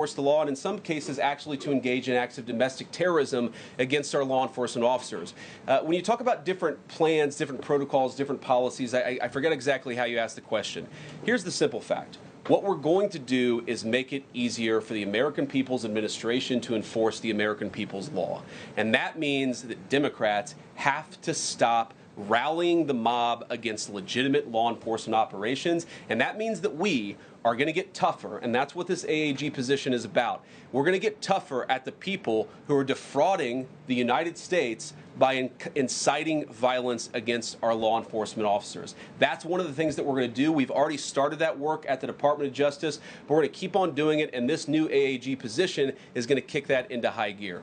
enforce the law, and in some cases actually to engage in acts of domestic terrorism against our law enforcement officers. When you talk about different plans, different protocols, different policies, I forget exactly how you asked the question. Here's the simple fact. What we're going to do is make it easier for the American people's administration to enforce the American people's law. And that means that Democrats have to stop rallying the mob against legitimate law enforcement operations, and that means that we are going to get tougher, and that's what this AAG position is about. We're going to get tougher at the people who are defrauding the United States by inciting violence against our law enforcement officers. That's one of the things that we're going to do. We've already started that work at the Department of Justice, but we're going to keep on doing it, and this new AAG position is going to kick that into high gear.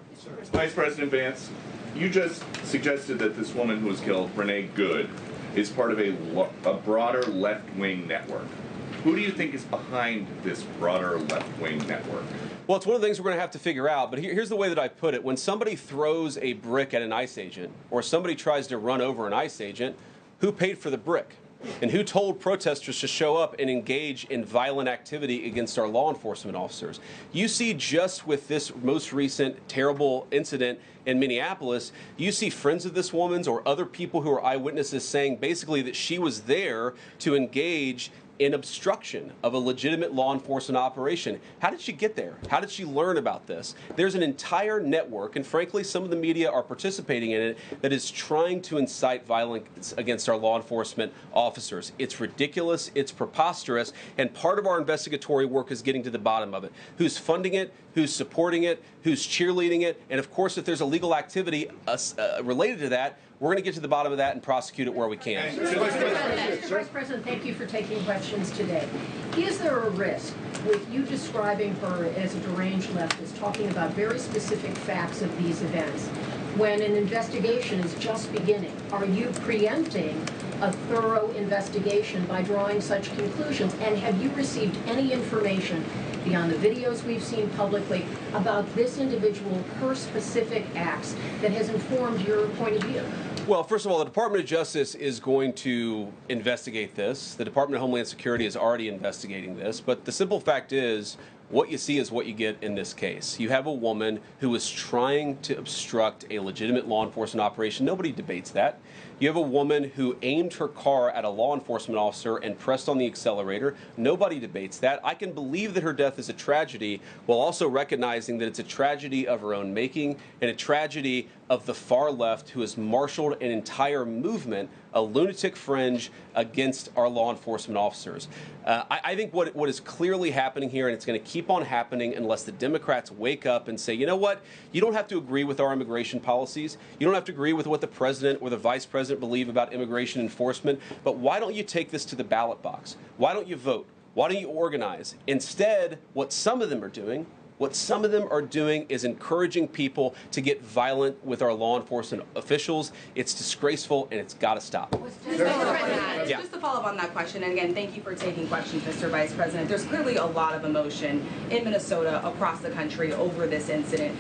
Vice President Vance, you just suggested that this woman who was killed, Renee Good, is part of a broader left-wing network. Who do you think is behind this broader left-wing network? Well, it's one of the things we're going to have to figure out, but here's the way that I put it. When somebody throws a brick at an ICE agent, or somebody tries to run over an ICE agent, who paid for the brick? And who told protesters to show up and engage in violent activity against our law enforcement officers? You see, just with this most recent terrible incident in Minneapolis, you see friends of this woman's or other people who are eyewitnesses saying basically that she was there to engage in obstruction of a legitimate law enforcement operation. How did she get there? How did she learn about this? There's an entire network, and frankly, some of the media are participating in it, that is trying to incite violence against our law enforcement officers. It's ridiculous, it's preposterous, and part of our investigatory work is getting to the bottom of it. Who's funding it? Who's supporting it? Who's cheerleading it? And of course, if there's illegal activity related to that, we're going to get to the bottom of that and prosecute it where we can. Mr. Vice President, thank you for taking questions today. Is there a risk with you describing her as a deranged leftist, talking about very specific facts of these events, when an investigation is just beginning? Are you preempting a thorough investigation by drawing such conclusions? And have you received any information beyond the videos we've seen publicly about this individual, her specific acts, that has informed your point of view? Well, first of all, the Department of Justice is going to investigate this. The Department of Homeland Security is already investigating this. But the simple fact is, what you see is what you get in this case. You have a woman who is trying to obstruct a legitimate law enforcement operation. Nobody debates that. You have a woman who aimed her car at a law enforcement officer and pressed on the accelerator. Nobody debates that. I can believe that her death is a tragedy, while also recognizing that it's a tragedy of her own making and a tragedy of the far left, who has marshaled an entire movement, a lunatic fringe, against our law enforcement officers. I think what is clearly happening here, and it's going to keep on happening unless the Democrats wake up and say, you know what, you don't have to agree with our immigration policies, you don't have to agree with what the president or the vice president believe about immigration enforcement, but why don't you take this to the ballot box? Why don't you vote? Why don't you organize? Instead, what some of them are doing is encouraging people to get violent with our law enforcement officials. It's disgraceful, and it's got to stop. Just to follow up on that question, and again, thank you for taking questions, Mr. Vice President. There's clearly a lot of emotion in Minnesota, across the country, over this incident.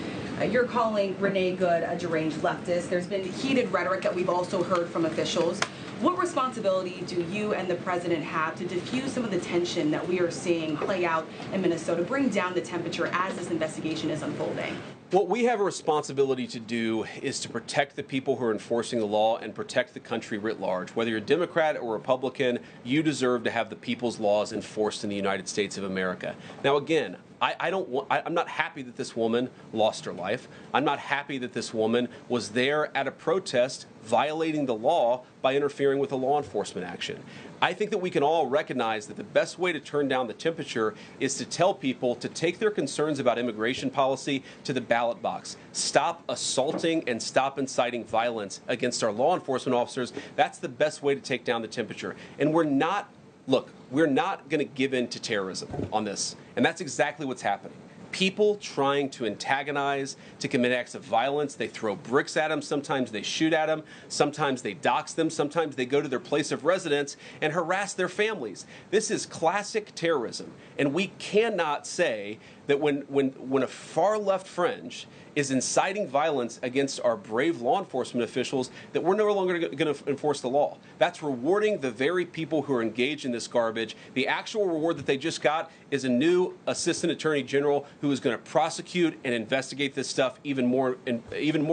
You're calling Renee Good a deranged leftist. There's been heated rhetoric that we've also heard from officials. What responsibility do you and the president have to diffuse some of the tension that we are seeing play out in Minnesota, bring down the temperature as this investigation is unfolding? What we have a responsibility to do is to protect the people who are enforcing the law and protect the country writ large. Whether you're Democrat or Republican, you deserve to have the people's laws enforced in the United States of America. Now, again, I'm not happy that this woman lost her life. I'm not happy that this woman was there at a protest violating the law by interfering with a law enforcement action. I think that we can all recognize that the best way to turn down the temperature is to tell people to take their concerns about immigration policy to the ballot box. Stop assaulting and stop inciting violence against our law enforcement officers. That's the best way to take down the temperature. And we're not going to give in to terrorism on this. And that's exactly what's happening. People trying to antagonize, to commit acts of violence. They throw bricks at them. Sometimes they shoot at them. Sometimes they dox them. Sometimes they go to their place of residence and harass their families. This is classic terrorism. And we cannot say that when a far left fringe is inciting violence against our brave law enforcement officials, that we're no longer going to enforce the law. That's rewarding the very people who are engaged in this garbage. The actual reward that they just got is a new assistant attorney general who who is going to prosecute and investigate this stuff even more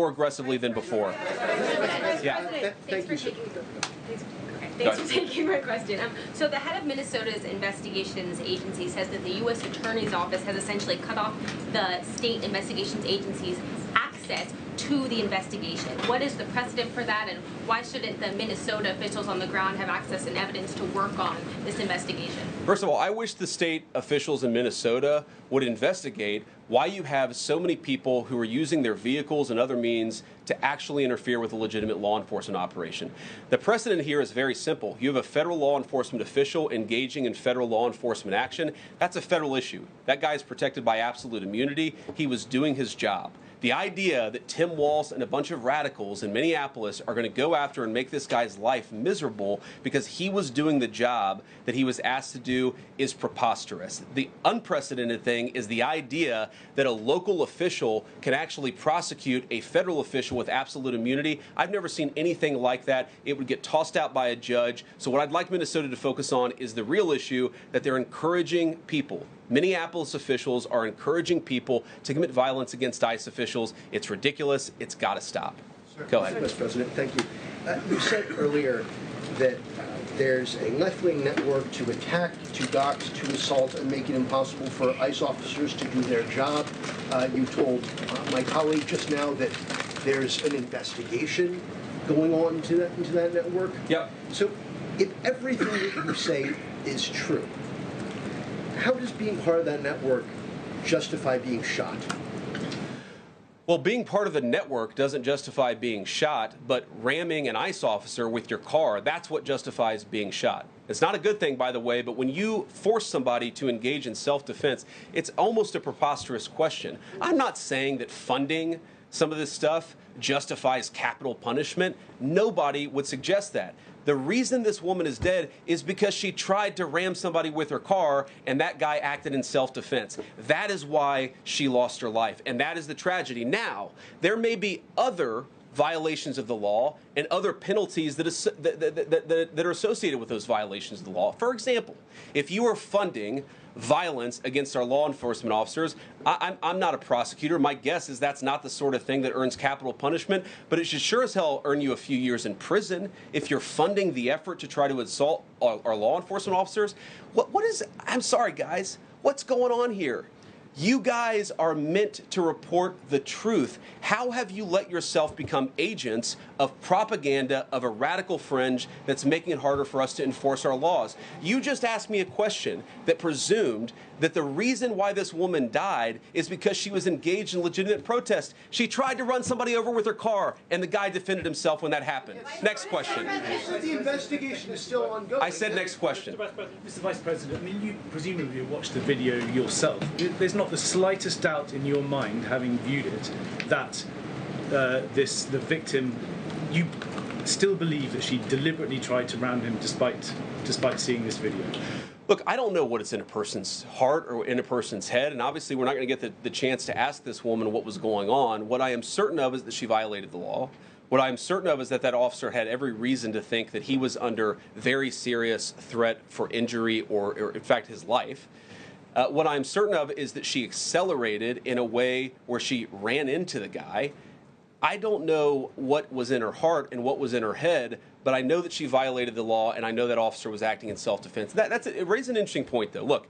aggressively than before. Yeah. Thanks for taking my question. So the head of Minnesota's investigations agency says that the U.S. Attorney's Office has essentially cut off the state investigations agency's access to the investigation. What is the precedent for that, and why shouldn't the Minnesota officials on the ground have access and evidence to work on this investigation? First of all, I wish the state officials in Minnesota would investigate why you have so many people who are using their vehicles and other means to actually interfere with a legitimate law enforcement operation. The precedent here is very simple. You have a federal law enforcement official engaging in federal law enforcement action. That's a federal issue. That guy is protected by absolute immunity. He was doing his job. The idea that Tim Walz and a bunch of radicals in Minneapolis are going to go after and make this guy's life miserable because he was doing the job that he was asked to do is preposterous. The unprecedented thing is the idea that a local official can actually prosecute a federal official with absolute immunity. I've never seen anything like that. It would get tossed out by a judge. So what I'd like Minnesota to focus on is the real issue that they're encouraging people. Minneapolis officials are encouraging people to commit violence against ICE officials. It's ridiculous. It's got to stop. Go ahead. Mr. President, thank you. You said earlier that there's a left-wing network to attack, to dox, to assault, and make it impossible for ICE officers to do their job. You told my colleague just now that there's an investigation going on into that network. Yep. So if everything that you say is true, how does being part of that network justify being shot? Well, being part of the network doesn't justify being shot, but ramming an ICE officer with your car, that's what justifies being shot. It's not a good thing, by the way, but when you force somebody to engage in self-defense, it's almost a preposterous question. I'm not saying that funding some of this stuff justifies capital punishment. Nobody would suggest that. The reason this woman is dead is because she tried to ram somebody with her car and that guy acted in self-defense. That is why she lost her life, and that is the tragedy. Now, there may be other violations of the law and other penalties that are associated with those violations of the law. For example, if you are funding violence against our law enforcement officers, I'm not a prosecutor. My guess is that's not the sort of thing that earns capital punishment, but it should sure as hell earn you a few years in prison if you're funding the effort to try to assault our law enforcement officers. I'm sorry, guys, what's going on here? You guys are meant to report the truth. How have you let yourself become agents of propaganda of a radical fringe that's making it harder for us to enforce our laws? You just asked me a question that presumed that the reason why this woman died is because she was engaged in legitimate protest. She tried to run somebody over with her car, and the guy defended himself when that happened. Next question. You said the investigation is still ongoing. I said next question. Mr. Vice President, I mean, you presumably watched the video yourself. There's not the slightest doubt in your mind, having viewed it, that the victim, you still believe that she deliberately tried to ram him despite seeing this video? Look, I don't know what is in a person's heart or in a person's head, and obviously we're not going to get the chance to ask this woman what was going on. What I am certain of is that she violated the law. What I'm certain of is that that officer had every reason to think that he was under very serious threat for injury or in fact, his life. What I'm certain of is that she accelerated in a way where she ran into the guy. I don't know what was in her heart and what was in her head, but I know that she violated the law, and I know that officer was acting in self-defense. It raises an interesting point, though. Look,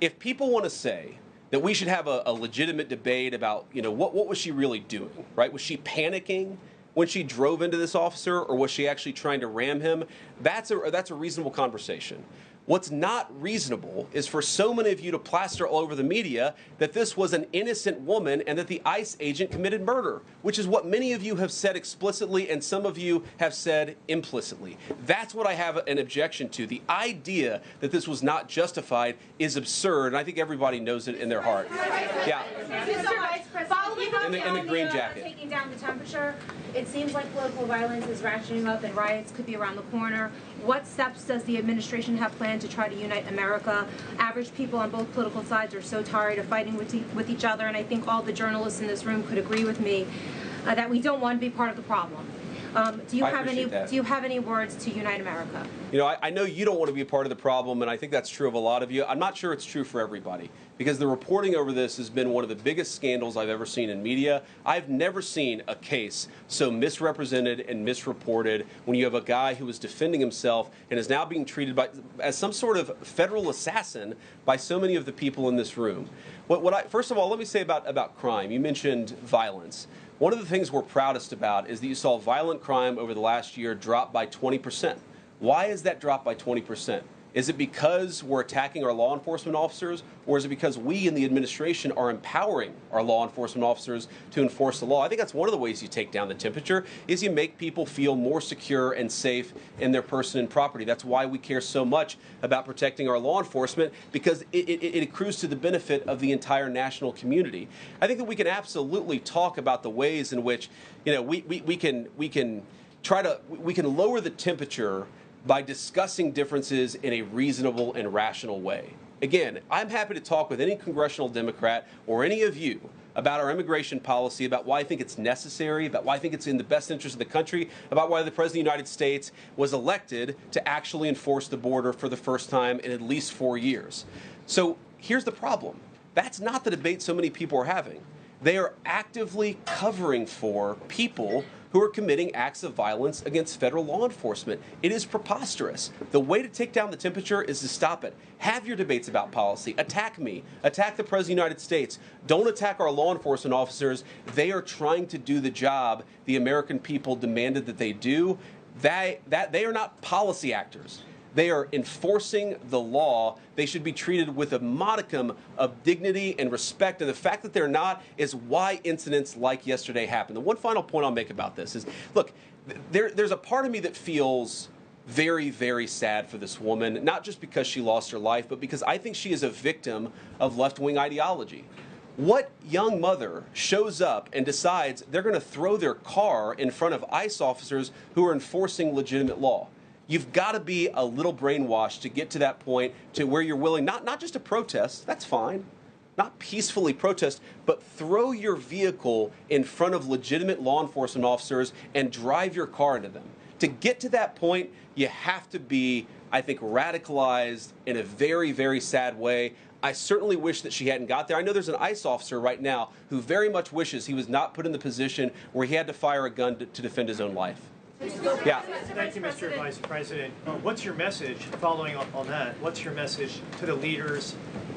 if people want to say that we should have a legitimate debate about, what was she really doing, right? Was she panicking when she drove into this officer, or was she actually trying to ram him? That's a reasonable conversation. What's not reasonable is for so many of you to plaster all over the media that this was an innocent woman and that the ICE agent committed murder, which is what many of you have said explicitly and some of you have said implicitly. That's what I have an objection to. The idea that this was not justified is absurd, and I think everybody knows it in their heart. Yeah. In the green jacket. Taking down the temperature, it seems like political violence is ratcheting up and riots could be around the corner. What steps does the administration have planned to try to unite America? Average people on both political sides are so tired of fighting with each other, and I think all the journalists in this room could agree with me that we don't want to be part of the problem. Do you have any words to unite America? I know you don't want to be a part of the problem, and I think that's true of a lot of you. I'm not sure it's true for everybody. because the reporting over this has been one of the biggest scandals I've ever seen in media. I've never seen a case so misrepresented and misreported when you have a guy who was defending himself and is now being treated as some sort of federal assassin by so many of the people in this room. First of all, let me say about crime. You mentioned violence. One of the things we're proudest about is that you saw violent crime over the last year drop by 20%. Why is that drop by 20%? Is it because we're attacking our law enforcement officers, or is it because we in the administration are empowering our law enforcement officers to enforce the law? I think that's one of the ways you take down the temperature, is you make people feel more secure and safe in their person and property. That's why we care so much about protecting our law enforcement, because it accrues to the benefit of the entire national community. I think that we can absolutely talk about the ways in which, you know, we can lower the temperature by discussing differences in a reasonable and rational way. Again, I'm happy to talk with any congressional Democrat or any of you about our immigration policy, about why I think it's necessary, about why I think it's in the best interest of the country, about why the President of the United States was elected to actually enforce the border for the first time in at least 4 years. So here's the problem. That's not the debate so many people are having. They are actively covering for people who are committing acts of violence against federal law enforcement. It is preposterous. The way to take down the temperature is to stop it. Have your debates about policy. Attack me. Attack the President of the United States. Don't attack our law enforcement officers. They are trying to do the job the American people demanded that they do. They are not policy actors. They are enforcing the law. They should be treated with a modicum of dignity and respect. And the fact that they're not is why incidents like yesterday happened. The one final point I'll make about this is, look, there's a part of me that feels very, very sad for this woman, not just because she lost her life, but because I think she is a victim of left-wing ideology. What young mother shows up and decides they're going to throw their car in front of ICE officers who are enforcing legitimate law? You've got to be a little brainwashed to get to that point to where you're willing, not just to protest, that's fine, not peacefully protest, but throw your vehicle in front of legitimate law enforcement officers and drive your car into them. To get to that point, you have to be, I think, radicalized in a very, very sad way. I certainly wish that she hadn't got there. I know there's an ICE officer right now who very much wishes he was not put in the position where he had to fire a gun to defend his own life. Yeah. Thank you, Mr. Vice President. What's your message, following up on that, what's your message to the leaders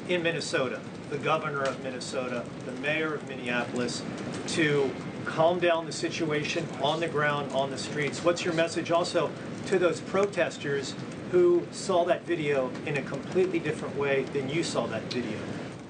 in Minnesota, the governor of Minnesota, the mayor of Minneapolis, to calm down the situation on the ground, on the streets? What's your message also to those protesters who saw that video in a completely different way than you saw that video?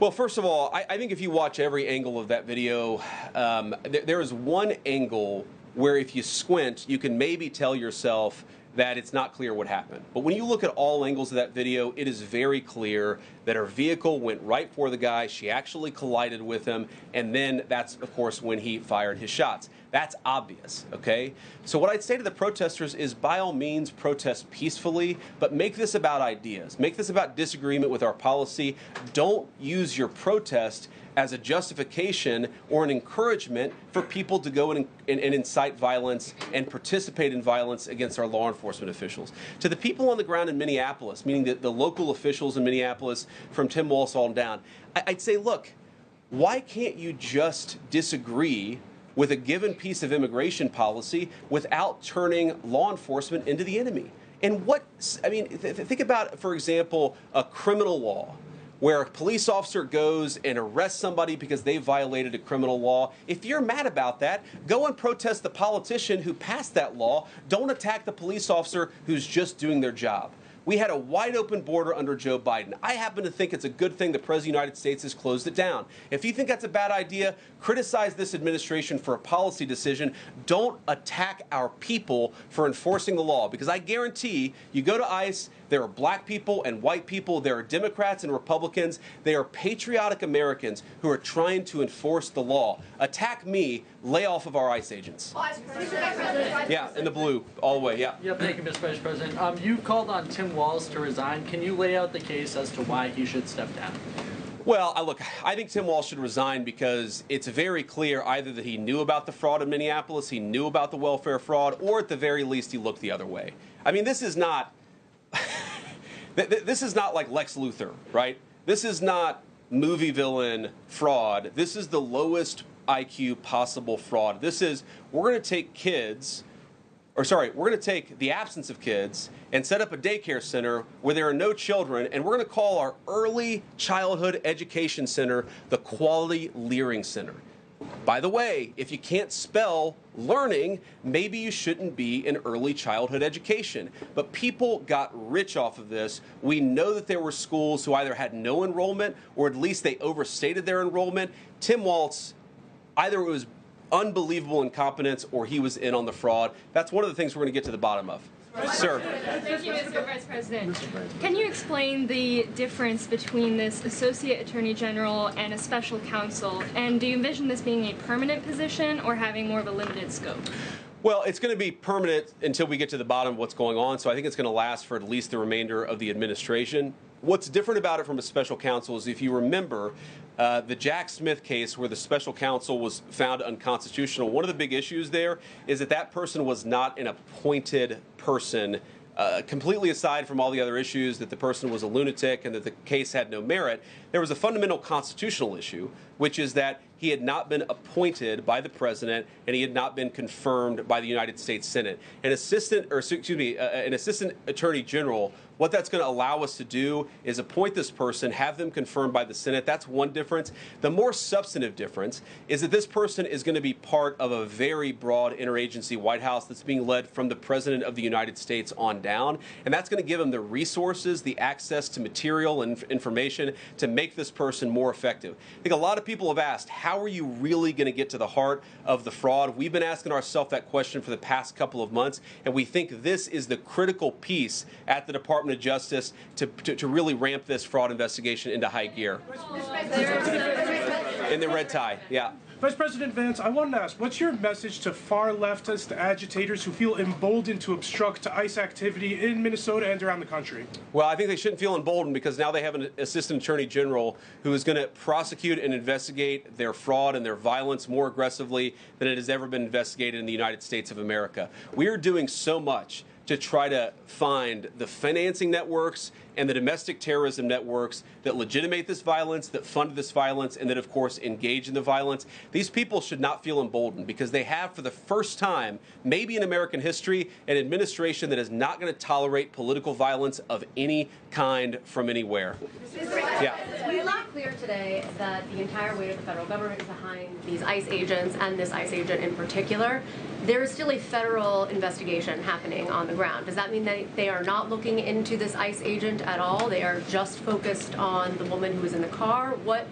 Well, first of all, I think if you watch every angle of that video, there is one angle where if you squint, you can maybe tell yourself that it's not clear what happened. But when you look at all angles of that video, it is very clear that her vehicle went right for the guy. She actually collided with him, and then that's, of course, when he fired his shots. That's obvious, okay? So what I'd say to the protesters is, by all means, protest peacefully, but make this about ideas. Make this about disagreement with our policy. Don't use your protest as a justification or an encouragement for people to go and incite violence and participate in violence against our law enforcement officials. To the people on the ground in Minneapolis, meaning the local officials in Minneapolis from Tim Walz on down, I'd say, look, why can't you just disagree with a given piece of immigration policy without turning law enforcement into the enemy? And think about, for example, a criminal law, where a police officer goes and arrests somebody because they violated a criminal law. If you're mad about that, go and protest the politician who passed that law. Don't attack the police officer who's just doing their job. We had a wide open border under Joe Biden. I happen to think it's a good thing the President of the United States has closed it down. If you think that's a bad idea, criticize this administration for a policy decision. Don't attack our people for enforcing the law, because I guarantee you go to ICE, there are black people and white people, there are Democrats and Republicans, they are patriotic Americans who are trying to enforce the law. Attack me, lay off of our ICE agents. Yeah, in the blue, all the way, yeah. Yeah, thank you, Mr. Vice President. You called on Tim Walz to resign. Can you lay out the case as to why he should step down? Well, look, I think Tim Walz should resign because it's very clear either that he knew about the fraud in Minneapolis, he knew about the welfare fraud, or at the very least he looked the other way. I mean, this is not this is not like Lex Luthor, right? This is not movie villain fraud. This is the lowest IQ possible fraud. This is, we're going to take kids, or sorry, we're going to take the absence of kids and set up a daycare center where there are no children, and we're going to call our early childhood education center the Quality Learning Center. By the way, if you can't spell learning, maybe you shouldn't be in early childhood education. But people got rich off of this. We know that there were schools who either had no enrollment or at least they overstated their enrollment. Tim Walz, either it was unbelievable incompetence or he was in on the fraud. That's one of the things we're going to get to the bottom of. Sir. Thank you, Mr. Vice President. Can you explain the difference between this Associate Attorney General and a special counsel? And do you envision this being a permanent position or having more of a limited scope? Well, it's going to be permanent until we get to the bottom of what's going on, so I think it's going to last for at least the remainder of the administration. What's different about it from a special counsel is, if you remember, the Jack Smith case where the special counsel was found unconstitutional, one of the big issues there is that that person was not an appointed person, completely aside from all the other issues that the person was a lunatic and that the case had no merit. There was a fundamental constitutional issue, which is that he had not been appointed by the president and he had not been confirmed by the United States Senate. An assistant attorney general, what that's going to allow us to do is appoint this person, have them confirmed by the Senate. That's one difference. The more substantive difference is that this person is going to be part of a very broad interagency White House that's being led from the President of the United States on down. And that's going to give him the resources, the access to material and information to make this person more effective. I think a lot of people have asked, how are you really going to get to the heart of the fraud? We've been asking ourselves that question for the past couple of months, and we think this is the critical piece at the Department of Justice to really ramp this fraud investigation into high gear. In the red tie, yeah. Vice President Vance, I wanted to ask, what's your message to far leftist agitators who feel emboldened to obstruct ICE activity in Minnesota and around the country? Well, I think they shouldn't feel emboldened because now they have an assistant attorney general who is going to prosecute and investigate their fraud and their violence more aggressively than it has ever been investigated in the United States of America. We are doing so much to try to find the financing networks and the domestic terrorism networks that legitimate this violence, that fund this violence, and that, of course, engage in the violence. These people should not feel emboldened because they have, for the first time, maybe in American history, an administration that is not going to tolerate political violence of any kind from anywhere. Yeah. It's not clear today that the entire weight of the federal government is behind these ICE agents and this ICE agent in particular. There is still a federal investigation happening on the ground. Does that mean that they are not looking into this ICE agent at all? They are just focused on the woman who was in the car? What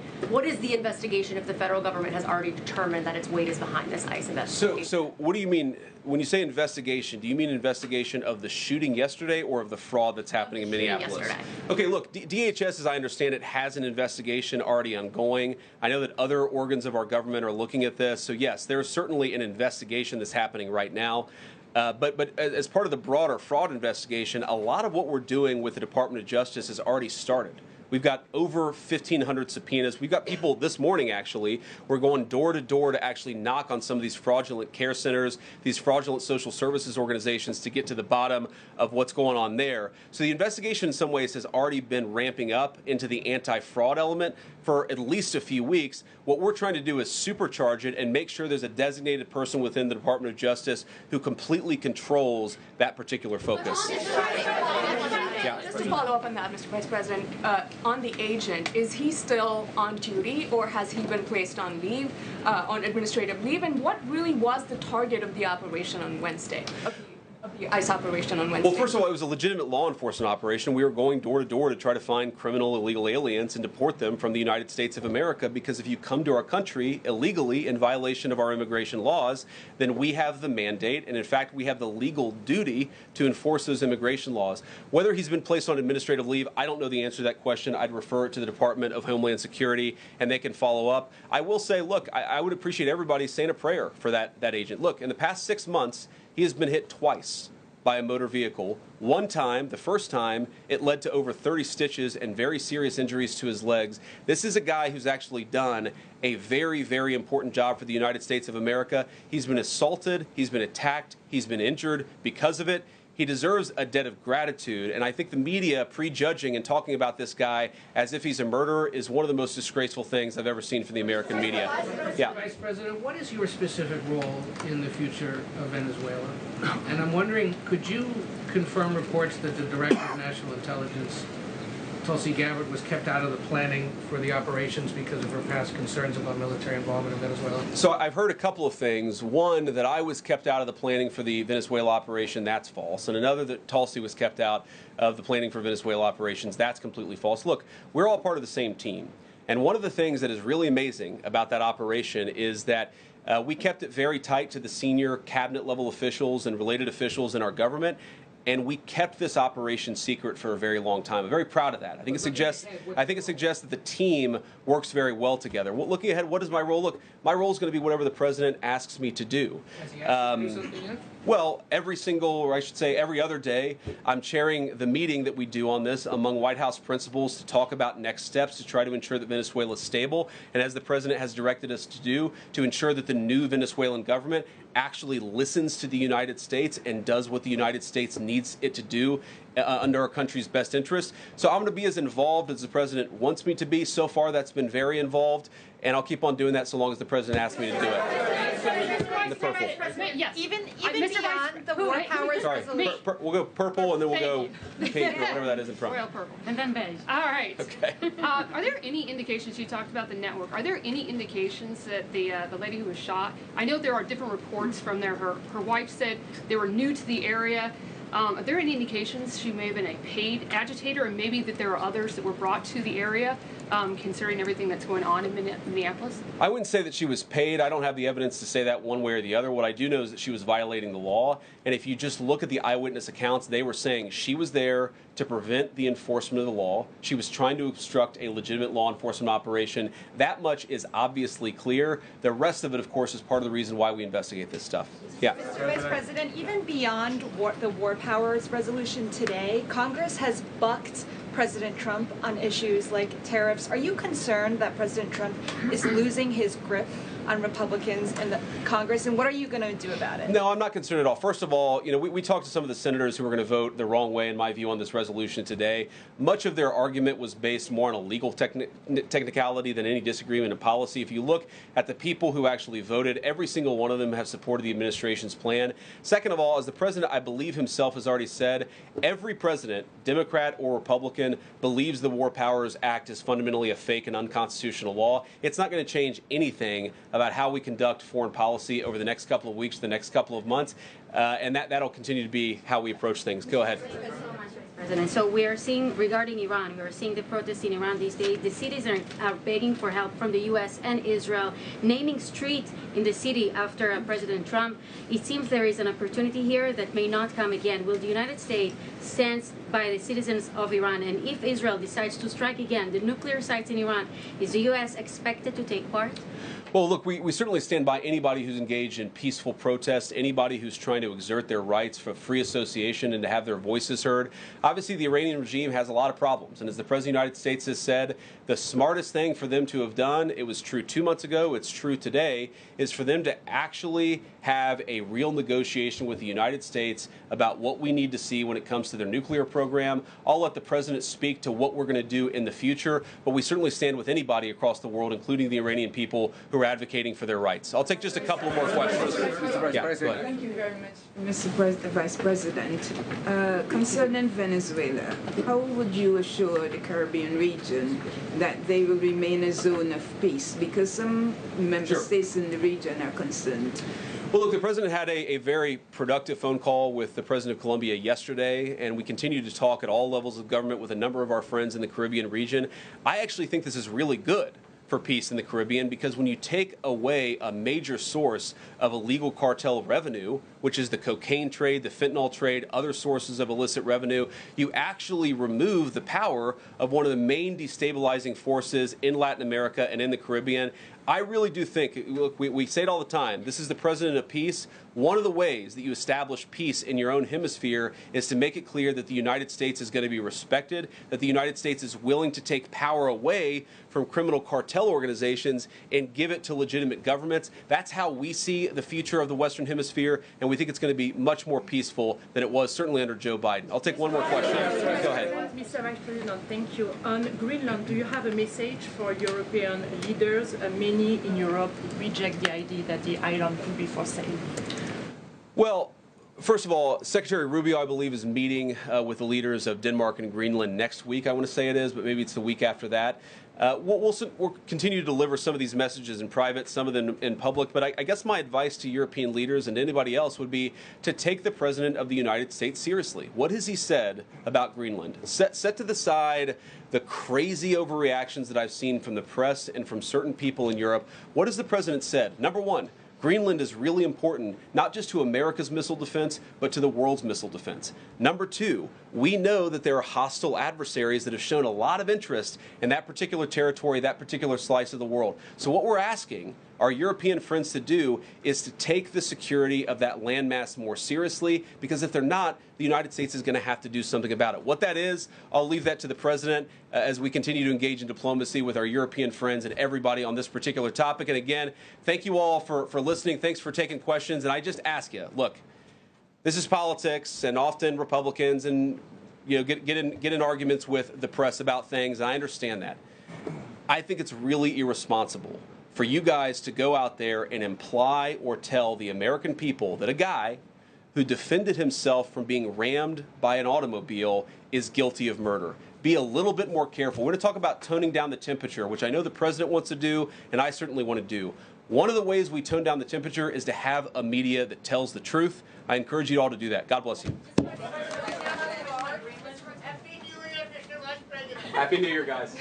is the investigation if the federal government has already determined that its weight is behind this ICE investigation? So what do you mean, when you say investigation, do you mean investigation of the shooting yesterday or of the fraud that's happening in Minneapolis? Yesterday. Okay, look, DHS, as I understand it, has an investigation already ongoing. I know that other organs of our government are looking at this. So yes, there's certainly an investigation that's happening right now. But as part of the broader fraud investigation, a lot of what we're doing with the Department of Justice has already started. We've got over 1,500 subpoenas. We've got people this morning, actually. We're going door to door to actually knock on some of these fraudulent care centers, these fraudulent social services organizations to get to the bottom of what's going on there. So the investigation in some ways has already been ramping up into the anti-fraud element for at least a few weeks. What we're trying to do is supercharge it and make sure there's a designated person within the Department of Justice who completely controls that particular focus. Yeah. Just to follow up on that, Mr. Vice President, on the agent, is he still on duty or has he been placed on leave, on administrative leave? And what really was the target of the operation on Wednesday? Of the ICE operation on Wednesday? Well, first of all, it was a legitimate law enforcement operation. We were going door to door to try to find criminal illegal aliens and deport them from the United States of America, because if you come to our country illegally in violation of our immigration laws, then we have the mandate, and in fact we have the legal duty to enforce those immigration laws. Whether he's been placed on administrative leave, I don't know the answer to that question. I'd refer it to the Department of Homeland Security and they can follow up. I will say, look, I would appreciate everybody saying a prayer for that agent. Look, in the past 6 months, he has been hit twice by a motor vehicle. One time, the first time, it led to over 30 stitches and very serious injuries to his legs. This is a guy who's actually done a very, very important job for the United States of America. He's been assaulted, he's been attacked, he's been injured because of it. he deserves a debt of gratitude. And I think the media prejudging and talking about this guy as if he's a murderer is one of the most disgraceful things I've ever seen from the American media. Yeah. Vice President, what is your specific role in the future of Venezuela? And I'm wondering, could you confirm reports that the Director of National Intelligence, Tulsi Gabbard, was kept out of the planning for the operations because of her past concerns about military involvement in Venezuela? So I've heard a couple of things. One, that I was kept out of the planning for the Venezuela operation, that's false. And another, that Tulsi was kept out of the planning for Venezuela operations, that's completely false. Look, we're all part of the same team. And one of the things that is really amazing about that operation is that we kept it very tight to the senior cabinet level officials and related officials in our government. And we kept this operation secret for a very long time. I'm very proud of that. I think it suggests that the team works very well together. Well, looking ahead, what is my role? Look, my role is going to be whatever the president asks me to do. Has he asked you to do something yet? Well, every other day, I'm chairing the meeting that we do on this among White House principals to talk about next steps to try to ensure that Venezuela is stable, and as the president has directed us to do, to ensure that the new Venezuelan government actually listens to the United States and does what the United States needs it to do under our country's best interest. So I'm going to be as involved as the president wants me to be. So far, that's been very involved, and I'll keep on doing that so long as the president asks me to do it. In the purple. Yes. Even Mr. beyond the war powers Sorry, resolution. we'll go purple, and then we'll go pink or whatever that is in front. Royal purple. And then beige. All right. Okay. Are there any indications, you talked about the network, are there any indications that the lady who was shot, I know there are different reports from there, her wife said they were new to the area. Are there any indications she may have been a paid agitator, and maybe that there are others that were brought to the area, considering everything that's going on in Minneapolis? I wouldn't say that she was paid. I don't have the evidence to say that one way or the other. What I do know is that she was violating the law. And if you just look at the eyewitness accounts, they were saying she was there to prevent the enforcement of the law. She was trying to obstruct a legitimate law enforcement operation. That much is obviously clear. The rest of it, of course, is part of the reason why we investigate this stuff. Yeah. Mr. Vice President, even beyond the war powers resolution today, Congress has bucked President Trump on issues like tariffs. Are you concerned that President Trump is losing his grip on Republicans in the Congress, and what are you going to do about it? No, I'm not concerned at all. First of all, we talked to some of the senators who were going to vote the wrong way, in my view, on this resolution today. Much of their argument was based more on a legal technicality than any disagreement in policy. If you look at the people who actually voted, every single one of them have supported the administration's plan. Second of all, as the president, I believe himself, has already said, every president, Democrat or Republican, believes the War Powers Act is fundamentally a fake and unconstitutional law. It's not going to change anything about how we conduct foreign policy over the next couple of weeks, the next couple of months, and that'll continue to be how we approach things. Go ahead. Thank you so much, Vice President. So we are seeing, regarding Iran, we are seeing the protests in Iran these days. The cities are begging for help from the U.S. and Israel, naming streets in the city after President Trump. It seems there is an opportunity here that may not come again. Will the United States stand by the citizens of Iran? And if Israel decides to strike again the nuclear sites in Iran, is the U.S. expected to take part? Well, look, we certainly stand by anybody who's engaged in peaceful protest, anybody who's trying to exert their rights for free association and to have their voices heard. Obviously, the Iranian regime has a lot of problems. And as the President of the United States has said, the smartest thing for them to have done, it was true 2 months ago, it's true today, is for them to actually have a real negotiation with the United States about what we need to see when it comes to their nuclear program. I'll let the President speak to what we're going to do in the future, but we certainly stand with anybody across the world, including the Iranian people who are advocating for their rights. I'll take just a couple more questions. Thank you very much, Mr. Vice President. Concerning Venezuela, how would you assure the Caribbean region that they will remain a zone of peace? Because some member states in the region are concerned. Well, look, the president had a very productive phone call with the president of Colombia yesterday, and we continue to talk at all levels of government with a number of our friends in the Caribbean region. I actually think this is really good for peace in the Caribbean, because when you take away a major source of illegal cartel revenue, which is the cocaine trade, the fentanyl trade, other sources of illicit revenue, you actually remove the power of one of the main destabilizing forces in Latin America and in the Caribbean. I really do think, look, we say it all the time, this is the president of peace. One of the ways that you establish peace in your own hemisphere is to make it clear that the United States is going to be respected, that the United States is willing to take power away from criminal cartel organizations and give it to legitimate governments. That's how we see the future of the Western Hemisphere, and and we think it's going to be much more peaceful than it was certainly under Joe Biden. I'll take one more question. Go ahead. Mr. Vice President, thank you. On Greenland, do you have a message for European leaders? Many in Europe reject the idea that the island could be for sale. Well, first of all, Secretary Rubio, I believe, is meeting with the leaders of Denmark and Greenland next week, I want to say it is, but maybe it's the week after that. We'll continue to deliver some of these messages in private, some of them in public, but I guess my advice to European leaders and anybody else would be to take the President of the United States seriously. What has he said about Greenland? Set to the side the crazy overreactions that I've seen from the press and from certain people in Europe. What has the President said? Number one, Greenland is really important, not just to America's missile defense, but to the world's missile defense. Number two, we know that there are hostile adversaries that have shown a lot of interest in that particular territory, that particular slice of the world. So what we're asking our European friends to do is to take the security of that landmass more seriously, because if they're not, the United States is going to have to do something about it. What that is, I'll leave that to the President as we continue to engage in diplomacy with our European friends and everybody on this particular topic. And again, thank you all for listening. Thanks for taking questions. And I just ask you, look, this is politics, and often Republicans and get in arguments with the press about things, and I understand that. I think it's really irresponsible for you guys to go out there and imply or tell the American people that a guy who defended himself from being rammed by an automobile is guilty of murder. Be a little bit more careful. We're going to talk about toning down the temperature, which I know the President wants to do, and I certainly want to do. One of the ways we tone down the temperature is to have a media that tells the truth. I encourage you all to do that. God bless you. Happy New Year, guys.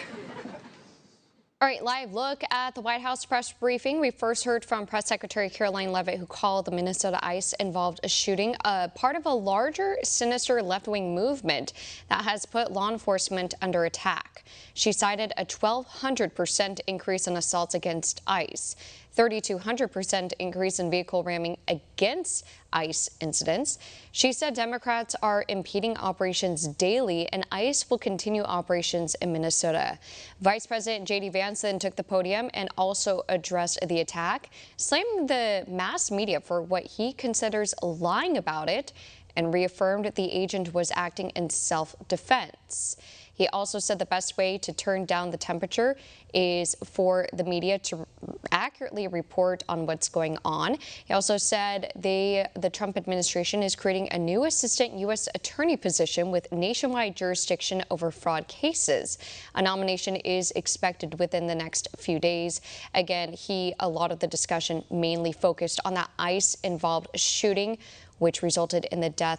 All right, live look at the White House press briefing. We first heard from Press Secretary Caroline Leavitt, who called the Minnesota ICE involved a shooting, part of a larger, sinister left-wing movement that has put law enforcement under attack. She cited a 1,200% increase in assaults against ICE, 3,200% increase in vehicle ramming against ICE incidents. She said Democrats are impeding operations daily, and ICE will continue operations in Minnesota. Vice President J.D. Vance then took the podium and also addressed the attack, slamming the mass media for what he considers lying about it, and reaffirmed the agent was acting in self-defense. He also said the best way to turn down the temperature is for the media to accurately report on what's going on. He also said the Trump administration is creating a new assistant U.S. attorney position with nationwide jurisdiction over fraud cases. A nomination is expected within the next few days. Again, a lot of the discussion mainly focused on that ICE-involved shooting, which resulted in the death